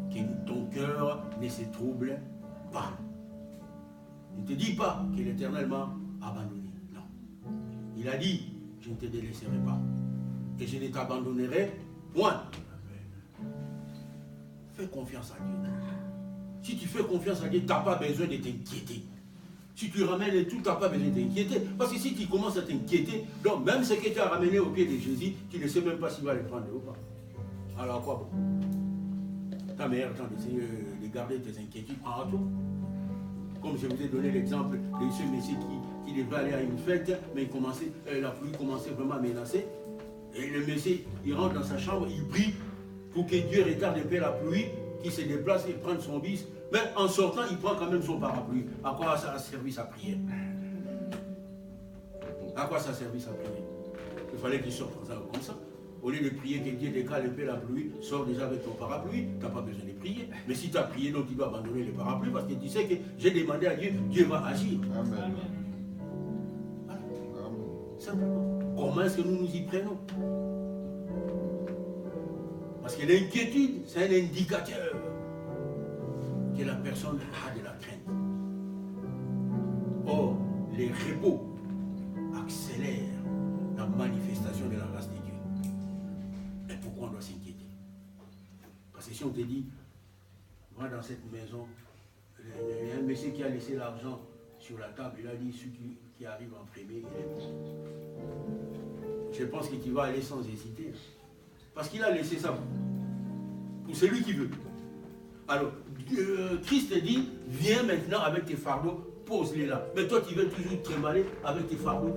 que ton cœur ne se trouble pas. Ne te dis pas que l'Éternel m'a abandonné. Non. Il a dit, je ne te délaisserai pas. Et je ne t'abandonnerai point. Fais confiance à Dieu. Si tu fais confiance à Dieu, tu n'as pas besoin de t'inquiéter. Si tu ramènes tout, tu n'as pas besoin de t'inquiéter. Parce que si tu commences à t'inquiéter, donc même ce que tu as ramené au pied de Jésus, tu ne sais même pas s'il va le prendre ou pas. Alors quoi bon? Ta meilleure temps de garder tes inquiétudes en retour. Comme je vous ai donné l'exemple de ce monsieur qui devait aller à une fête, mais la pluie commençait vraiment à menacer. Et le monsieur, il rentre dans sa chambre, il prie pour que Dieu retarde un peu la pluie, qu'il se déplace et prenne son bis. Mais en sortant, il prend quand même son parapluie. À quoi ça a servi sa prière? À quoi ça a servi sa prière? Il fallait qu'il sorte comme ça. Au lieu de prier que Dieu décale un peu la pluie, sors déjà avec ton parapluie, tu n'as pas besoin de prier. Mais si tu as prié, donc tu dois abandonner le parapluie parce que tu sais que j'ai demandé à Dieu, Dieu va agir. Amen. Voilà. Simplement. Comment est-ce que nous nous y prenons? Parce que l'inquiétude, c'est un indicateur que la personne a de la crainte. Or, les repos accélèrent la manifestation de la grâce de Dieu. Et pourquoi on doit s'inquiéter? Parce que si on te dit, moi dans cette maison, il y a un monsieur qui a laissé l'argent sur la table, il a dit, celui qui arrive en premier, il est bon. Je pense que tu vas aller sans hésiter. Parce qu'il a laissé ça pour celui qui veut. Alors, Christ dit, viens maintenant avec tes fardeaux, pose-les là. Mais toi, tu veux toujours trémaler avec tes fardeaux.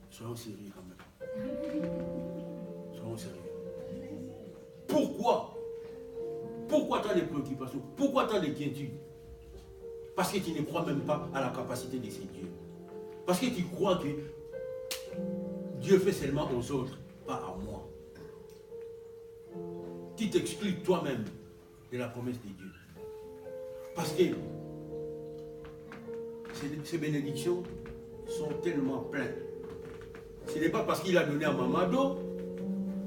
Soyons sérieux quand même. Soyons sérieux. Pourquoi? Pourquoi tant de préoccupations? Pourquoi tant d'inquiétudes? Parce que tu ne crois même pas à la capacité de ces dieux. Parce que tu crois que Dieu fait seulement aux autres, pas à moi. Tu t'exclus toi-même de la promesse de Dieu. Parce que ces bénédictions sont tellement pleines. Ce n'est pas parce qu'il a donné à Mamado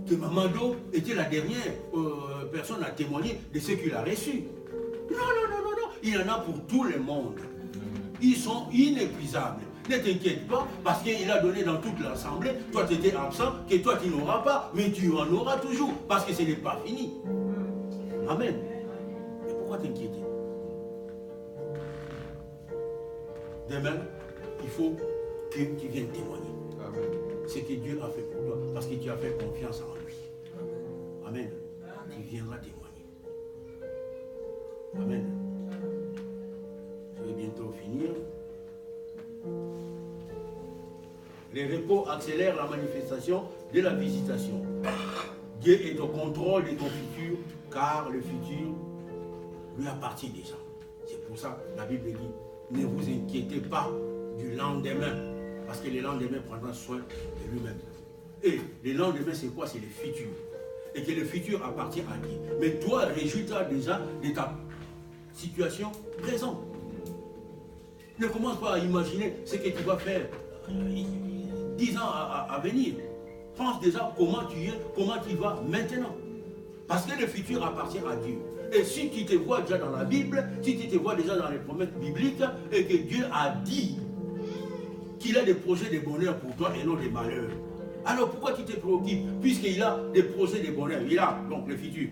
que Mamado était la dernière personne à témoigner de ce qu'il a reçu. Non, non, non, non, non. Il y en a pour tout le monde. Ils sont inépuisables. Ne t'inquiète pas, parce qu'il a donné dans toute l'assemblée, toi tu étais absent, que toi tu n'auras pas, mais tu en auras toujours, parce que ce n'est pas fini. Amen. Et pourquoi t'inquiéter? demain, il faut que tu viennes témoigner. Amen. Ce que Dieu a fait pour toi, parce que tu as fait confiance en lui. Amen. Amen. Tu viendras témoigner. Amen. Je vais bientôt finir. Les repos accélèrent la manifestation de la visitation. Dieu est au contrôle de ton futur, car le futur lui appartient déjà. C'est pour ça que la Bible dit, ne vous inquiétez pas du lendemain, parce que le lendemain prendra soin de lui-même. Et le lendemain, c'est quoi? C'est le futur. Et que le futur appartient à qui? Mais toi, réjouis-toi déjà de ta situation présente. Ne commence pas à imaginer ce que tu vas faire 10 ans à venir. Pense déjà comment tu es, comment tu vas maintenant. Parce que le futur appartient à Dieu. Et si tu te vois déjà dans la Bible, si tu te vois déjà dans les promesses bibliques, et que Dieu a dit qu'il a des projets de bonheur pour toi et non des malheurs, alors pourquoi tu te préoccupes? Puisqu'il a des projets de bonheur, il a donc le futur.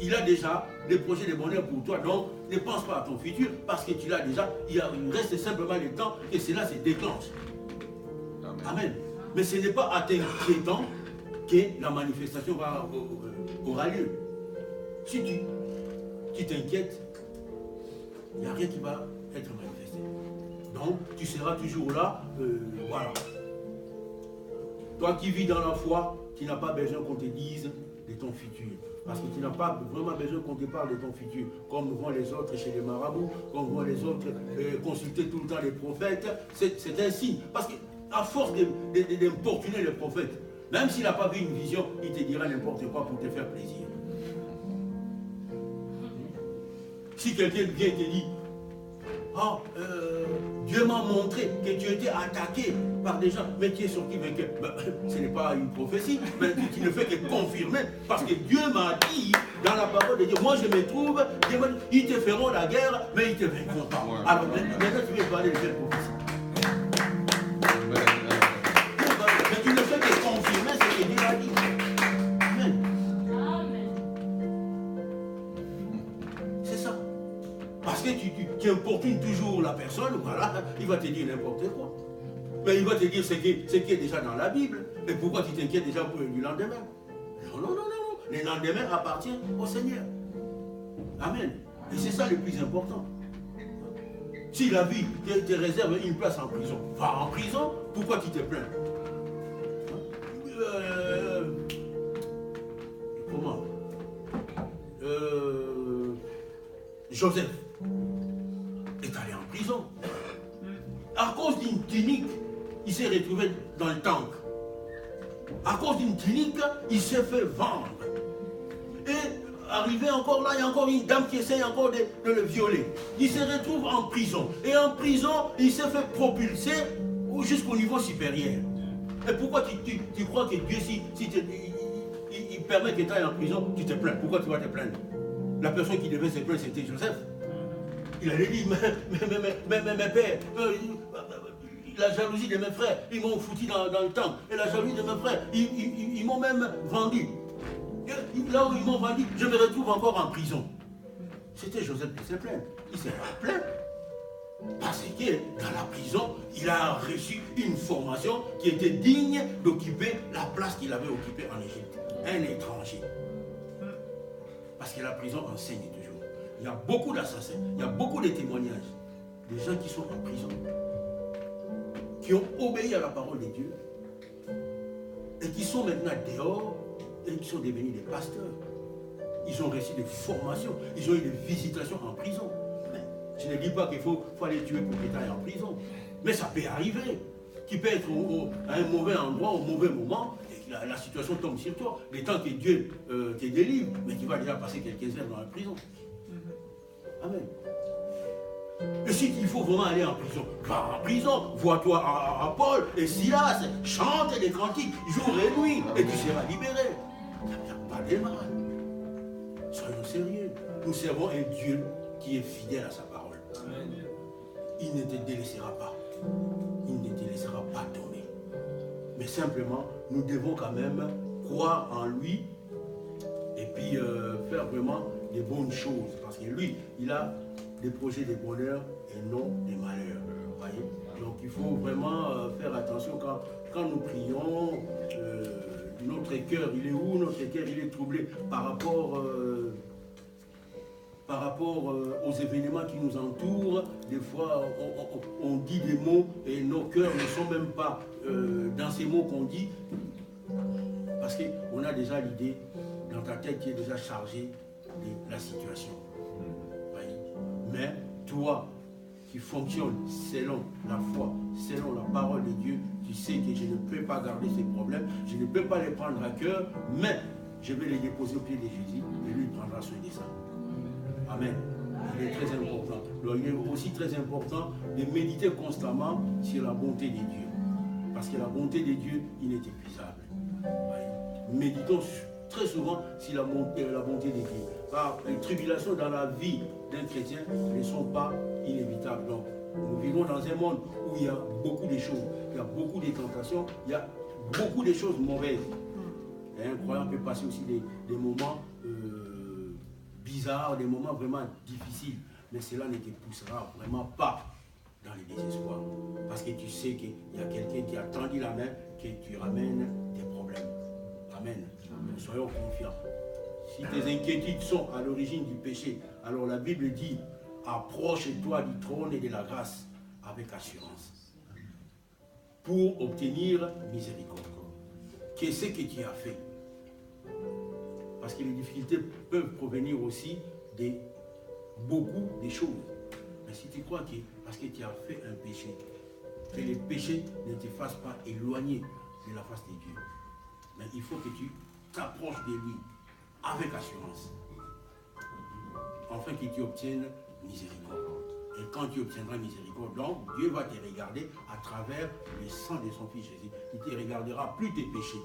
Il a déjà des projets de bonheur pour toi, donc ne pense pas à ton futur, parce que tu l'as déjà, il reste simplement le temps que cela se déclenche. Amen. Amen. Mais ce n'est pas à t'inquiétant que la manifestation aura lieu. Si tu t'inquiètes, il n'y a rien qui va être manifesté. Donc, tu seras toujours là, voilà. Toi qui vis dans la foi, tu n'as pas besoin qu'on te dise de ton futur. Parce que tu n'as pas vraiment besoin qu'on te parle de ton futur. Comme vont les autres chez les marabouts, comme vont les autres consulter tout le temps les prophètes. C'est un signe. Parce qu'à force d'importuner le prophète, même s'il n'a pas vu une vision, il te dira n'importe quoi pour te faire plaisir. Si quelqu'un vient et te dit, Dieu m'a montré que tu étais attaqué par des gens, mais tu es sorti vainqueur. Ce n'est pas une prophétie, mais tu ne fais que confirmer, parce que Dieu m'a dit dans la parole de Dieu, moi je me trouve, ils te feront la guerre, mais ils te vaincront pas. Alors maintenant tu veux parler de quelle prophétie? Mais tu ne fais que confirmer ce que Dieu a dit. Amen. C'est ça. Parce que tu importunes toujours la personne, voilà, il va te dire n'importe quoi. Mais il va te dire ce qui est déjà dans la Bible. Et pourquoi tu t'inquiètes déjà pour du lendemain? Non. Le lendemain appartient au Seigneur. Amen. Et c'est ça le plus important. Si la vie te réserve une place en prison, va en prison, pourquoi tu te plains? Comment? Joseph est allé en prison. À cause d'une tunique, il s'est retrouvé dans le tank. À cause d'une tunique, il s'est fait vendre. Et arrivé encore là, il y a encore une dame qui essaye encore de le violer. Il se retrouve en prison. Et en prison, il s'est fait propulser jusqu'au niveau supérieur. Et pourquoi tu crois que Dieu, si il permet que tu ailles en prison, tu te plains? Pourquoi tu vas te plaindre? La personne qui devait se plaindre, c'était Joseph. Il allait dire, mais père, la jalousie de mes frères, ils m'ont foutu dans le temps. Et la jalousie de mes frères, ils m'ont même vendu. Et là où ils m'ont vendu, je me retrouve encore en prison. C'était Joseph qui s'est plaint. Il ne s'est pas plaint. Parce que dans la prison, il a reçu une formation qui était digne d'occuper la place qu'il avait occupée en Égypte. Un étranger. Parce que la prison enseigne toujours. Il y a beaucoup d'assassins, il y a beaucoup de témoignages. Des gens qui sont en prison, qui ont obéi à la parole de Dieu, et qui sont maintenant dehors, et qui sont devenus des pasteurs. Ils ont reçu des formations, ils ont eu des visitations en prison. Mais je ne dis pas qu'il faut aller tuer pour qu'ils aillent en prison. Mais ça peut arriver. Qui peut être à un mauvais endroit, au mauvais moment, et la situation tombe sur toi. Le temps que Dieu te délivre, mais tu vas déjà passer quelques heures dans la prison. Amen. Et si il faut vraiment aller en prison, va en prison, vois-toi à Paul et Silas, chante des cantiques jour et nuit, et tu seras libéré. Il n'y a pas de mal. Soyons sérieux. Nous servons un Dieu qui est fidèle à sa parole. Amen. Il ne te délaissera pas. Il ne te laissera pas tomber. Mais simplement, nous devons quand même croire en lui et puis faire vraiment des bonnes choses. Parce que lui, il a des projets de bonheur et non des malheurs. Voyez? Donc il faut vraiment faire attention quand nous prions. Notre cœur, il est où? Notre cœur, il est troublé par rapport aux événements qui nous entourent. Des fois, on dit des mots et nos cœurs ne sont même pas dans ces mots qu'on dit. Parce qu'on a déjà l'idée dans ta tête qui est déjà chargée de la situation. Voyez? Mais toi, qui fonctionne selon la foi, selon la parole de Dieu, tu sais que je ne peux pas garder ces problèmes, je ne peux pas les prendre à cœur, mais je vais les déposer au pied de Jésus et lui prendra soin de ça. Amen. Il est très important. Donc, il est aussi très important de méditer constamment sur la bonté de Dieu. Parce que la bonté de Dieu, il est épuisable. Méditons très souvent sur la bonté de Dieu. Car les tribulations dans la vie d'un chrétien ne sont pas inévitables. Donc, nous vivons dans un monde où il y a beaucoup de choses, il y a beaucoup de tentations, il y a beaucoup de choses mauvaises. Et un croyant peut passer aussi des moments bizarres, des moments vraiment difficiles. Mais cela ne te poussera vraiment pas dans le désespoir. Parce que tu sais qu'il y a quelqu'un qui a tendu la main, que tu ramènes tes problèmes. Amen. Soyons confiants. Si tes inquiétudes sont à l'origine du péché, alors la Bible dit, approche-toi du trône et de la grâce avec assurance pour obtenir miséricorde. Qu'est-ce que tu as fait? Parce que les difficultés peuvent provenir aussi de beaucoup de choses. Mais si tu crois que parce que tu as fait un péché, que les péchés ne te fassent pas éloigner de la face de Dieu, mais il faut que tu t'approches de lui avec assurance, afin que tu obtiennes miséricorde. Et quand tu obtiendras miséricorde, donc Dieu va te regarder à travers le sang de son Fils Jésus. Il ne te regardera plus tes péchés,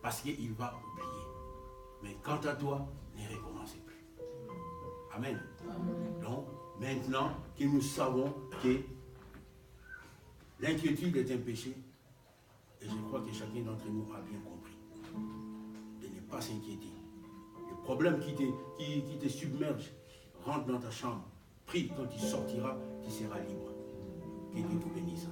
parce qu'il va oublier. Mais quant à toi, ne recommencez plus. Amen. Donc, maintenant que nous savons que l'inquiétude est un péché, et je crois que chacun d'entre nous a bien compris, de ne pas s'inquiéter. Le problème qui te submerge, rentre dans ta chambre, prie, quand tu sortiras, tu seras libre. Que Dieu vous bénisse.